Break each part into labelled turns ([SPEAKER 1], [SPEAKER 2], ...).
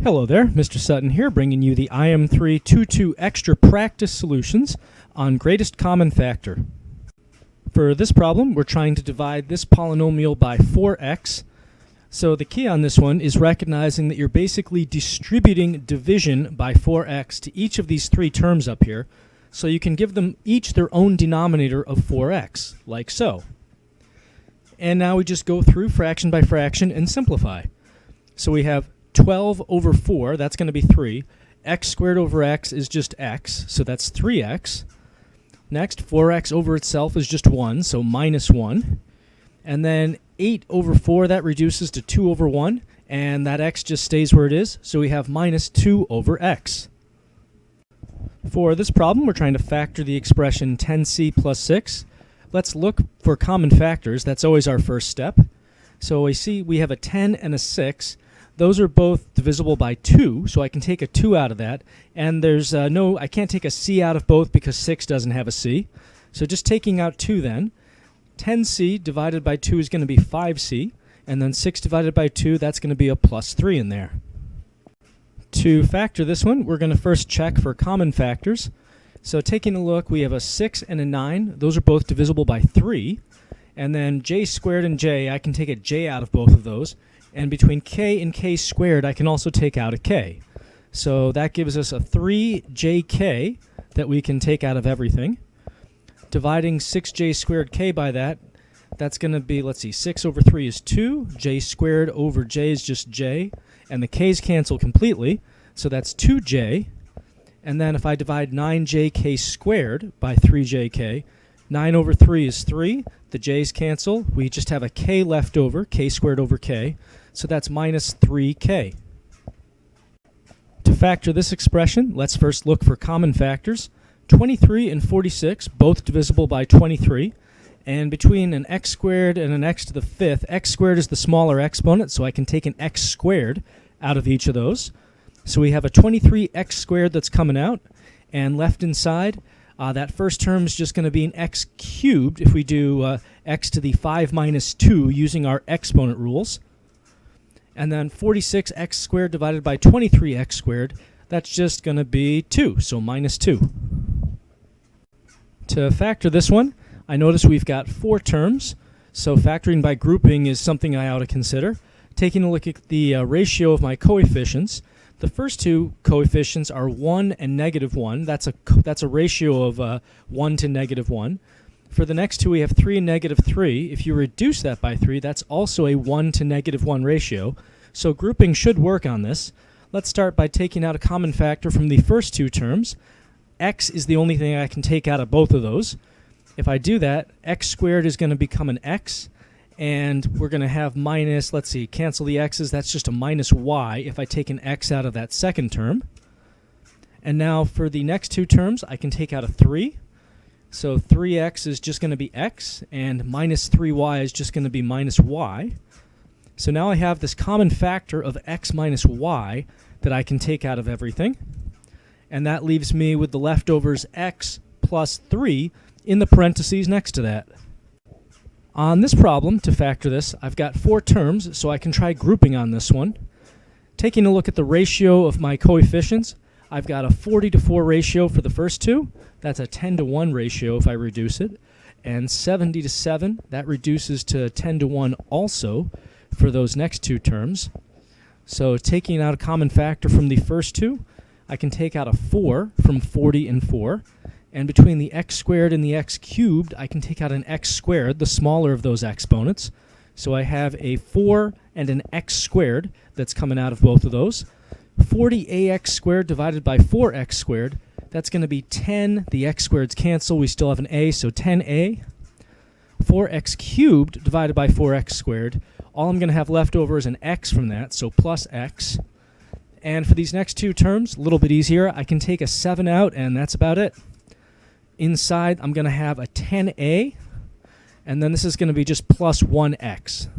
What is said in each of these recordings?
[SPEAKER 1] Hello there, Mr. Sutton here, bringing you the IM322 Extra Practice Solutions on Greatest Common Factor. For this problem, we're trying to divide this polynomial by 4x. So the key on this one is recognizing that you're basically distributing division by 4x to each of these three terms up here, so you can give them each their own denominator of 4x, like so. And now we just go through fraction by fraction and simplify. So we have 12 over 4, that's going to be 3. X squared over x is just x, so that's 3x. Next, 4x over itself is just 1, so minus 1. And then 8 over 4, that reduces to 2 over 1, and that x just stays where it is, so we have minus 2 over x. For this problem, we're trying to factor the expression 10c plus 6. Let's look for common factors. That's always our first step. So we see we have a 10 and a 6. Those are both divisible by 2, so I can take a 2 out of that. And there's I can't take a c out of both because 6 doesn't have a c. So just taking out 2 then, 10c divided by 2 is going to be 5c. And then 6 divided by 2, that's going to be a plus 3 in there. To factor this one, we're going to first check for common factors. So taking a look, we have a 6 and a 9. Those are both divisible by 3. And then j squared and j, I can take a j out of both of those. And between k and k squared, I can also take out a k. So that gives us a 3jk that we can take out of everything. Dividing 6j squared k by that, that's going to be, let's see, 6 over 3 is 2. J squared over j is just j. And the k's cancel completely, so that's 2j. And then if I divide 9jk squared by 3jk, 9 over 3 is 3. The j's cancel. We just have a k left over, k squared over k. So that's minus 3k. To factor this expression, let's first look for common factors. 23 and 46, both divisible by 23. And between an x squared and an x to the fifth, x squared is the smaller exponent, so I can take an x squared out of each of those. So we have a 23x squared that's coming out, and left inside, that first term is just going to be an x cubed if we do x to the 5 minus 2 using our exponent rules. And then 46x squared divided by 23x squared, that's just going to be 2, so minus 2. To factor this one, I notice we've got 4 terms, so factoring by grouping is something I ought to consider. Taking a look at the ratio of my coefficients, the first two coefficients are 1 and negative 1. That's a ratio of 1 to negative 1. For the next two, we have 3 and negative 3. If you reduce that by 3, that's also a 1 to negative 1 ratio. So grouping should work on this. Let's start by taking out a common factor from the first two terms. X is the only thing I can take out of both of those. If I do that, x squared is going to become an x. And we're going to have minus, let's see, cancel the x's, that's just a minus y if I take an x out of that second term. And now for the next two terms, I can take out a 3. So 3x is just going to be x, and minus 3y is just going to be minus y. So now I have this common factor of x minus y that I can take out of everything. And that leaves me with the leftovers x plus 3 in the parentheses next to that. On this problem, to factor this, I've got 4 terms, so I can try grouping on this one. Taking a look at the ratio of my coefficients, I've got a 40 to 4 ratio for the first two. That's a 10 to 1 ratio if I reduce it. And 70 to 7, that reduces to 10 to 1 also for those next two terms. So taking out a common factor from the first two, I can take out a 4 from 40 and 4. And between the x squared and the x cubed, I can take out an x squared, the smaller of those exponents. So I have a 4 and an x squared that's coming out of both of those. 40ax squared divided by 4x squared, that's going to be 10. The x squareds cancel. We still have an a, so 10a. 4x cubed divided by 4x squared. All I'm going to have left over is an x from that, so plus x. And for these next two terms, a little bit easier, I can take a 7 out, and that's about it. Inside, I'm going to have a 10a, and then this is going to be just plus 1x.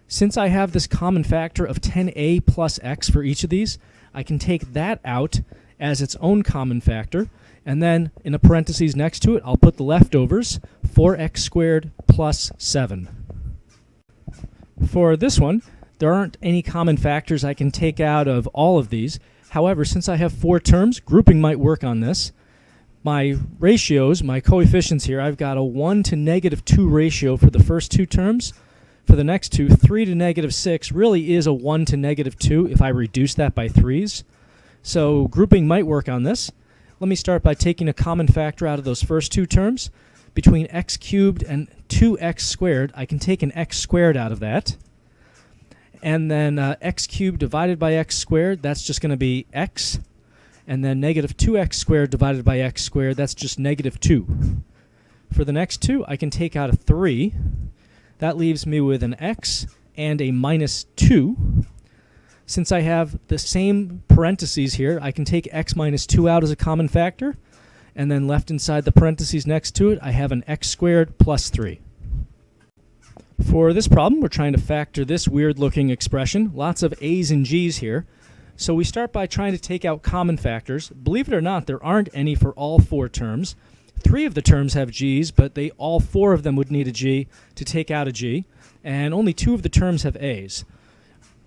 [SPEAKER 1] Since I have this common factor of 10a plus x for each of these, I can take that out as its own common factor, and then in a parentheses next to it, I'll put the leftovers, 4x squared plus 7. For this one, There aren't any common factors I can take out of all of these. However, since I have 4 terms, grouping might work on this. My ratios, my coefficients here, I've got a 1 to -2 ratio for the first 2 terms. For the next two, 3 to -6 really is a 1 to -2 if I reduce that by 3's. So grouping might work on this. Let me start by taking a common factor out of those first 2 terms. Between x cubed and 2x squared, I can take an x squared out of that. And then x cubed divided by x squared, that's just going to be x. And then -2x squared divided by x squared, that's just -2. For the next 2, I can take out a 3. That leaves me with an x and a -2. Since I have the same parentheses here, I can take x minus 2 out as a common factor. And then left inside the parentheses next to it, I have an x squared plus 3. For this problem, we're trying to factor this weird-looking expression. Lots of a's and g's here. So we start by trying to take out common factors. Believe it or not, there aren't any for all 4 terms. 3 of the terms have g's, but all 4 of them would need a g to take out a g. And only 2 of the terms have a's.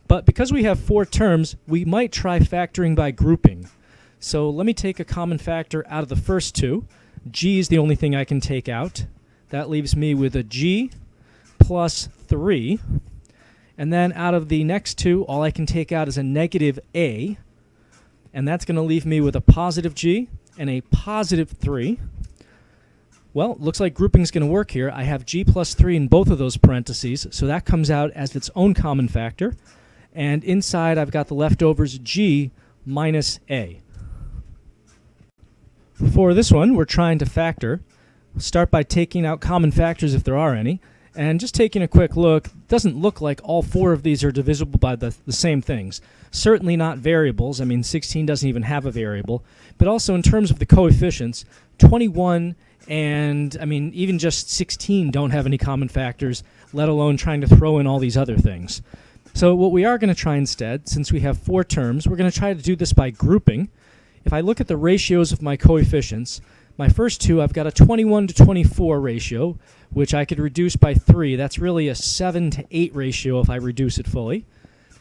[SPEAKER 1] But because we have 4 terms, we might try factoring by grouping. So let me take a common factor out of the first 2. G is the only thing I can take out. That leaves me with a g plus 3. And then out of the next 2, all I can take out is a -a. And that's going to leave me with a positive g and a positive 3. Well, looks like grouping is going to work here. I have g plus 3 in both of those parentheses, so that comes out as its own common factor. And inside, I've got the leftovers g minus a. For this one, we're trying to factor. We'll start by taking out common factors if there are any. And just taking a quick look, it doesn't look like all 4 of these are divisible by the same things. Certainly not variables. I mean, 16 doesn't even have a variable. But also in terms of the coefficients, 21 and, I mean, even just 16 don't have any common factors, let alone trying to throw in all these other things. So what we are going to try instead, since we have 4 terms, we're going to try to do this by grouping. If I look at the ratios of my coefficients, my first 2, I've got a 21 to 24 ratio, which I could reduce by 3. That's really a 7 to 8 ratio if I reduce it fully.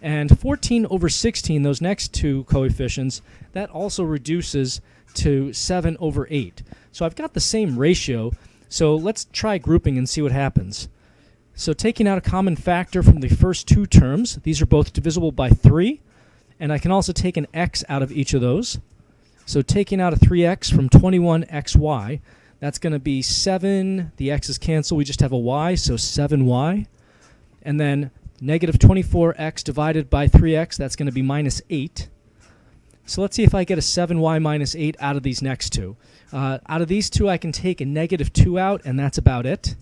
[SPEAKER 1] And 14 over 16, those next 2 coefficients, that also reduces to 7 over 8. So I've got the same ratio, so let's try grouping and see what happens. So taking out a common factor from the first 2 terms, these are both divisible by 3, and I can also take an x out of each of those. So taking out a 3x from 21xy, that's going to be 7. The x's cancel. We just have a y, so 7y. And then -24x divided by 3x, that's going to be -8. So let's see if I get a 7y minus 8 out of these next 2. Out of these 2, I can take a -2 out, and that's about it.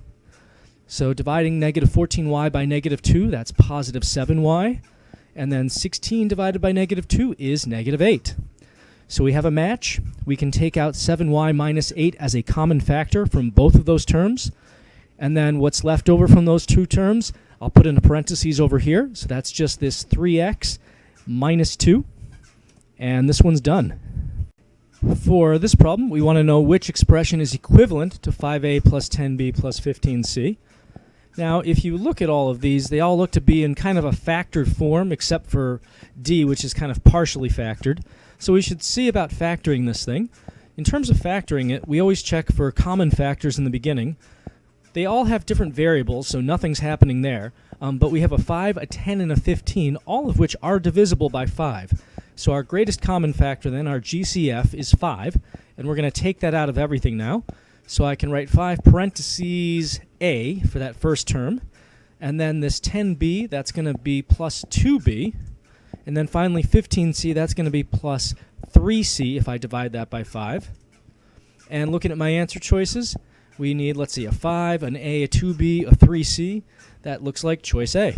[SPEAKER 1] So dividing -14y by -2, that's positive 7y. And then 16 divided by -2 is -8. So we have a match. We can take out 7y minus 8 as a common factor from both of those terms. And then what's left over from those 2 terms, I'll put in the parentheses over here. So that's just this 3x minus 2. And this one's done. For this problem, we want to know which expression is equivalent to 5a plus 10b plus 15c. Now, if you look at all of these, they all look to be in kind of a factored form, except for d, which is kind of partially factored. So we should see about factoring this thing. In terms of factoring it, we always check for common factors in the beginning. They all have different variables, so nothing's happening there. But we have a 5, a 10, and a 15, all of which are divisible by 5. So our greatest common factor then, our GCF, is 5. And we're going to take that out of everything now. So I can write 5 parentheses a for that first term. And then this 10b, that's going to be plus 2b. And then finally 15c, that's going to be plus 3c if I divide that by 5. And looking at my answer choices, we need, let's see, a 5, an a, a 2b, a 3c. That looks like choice A.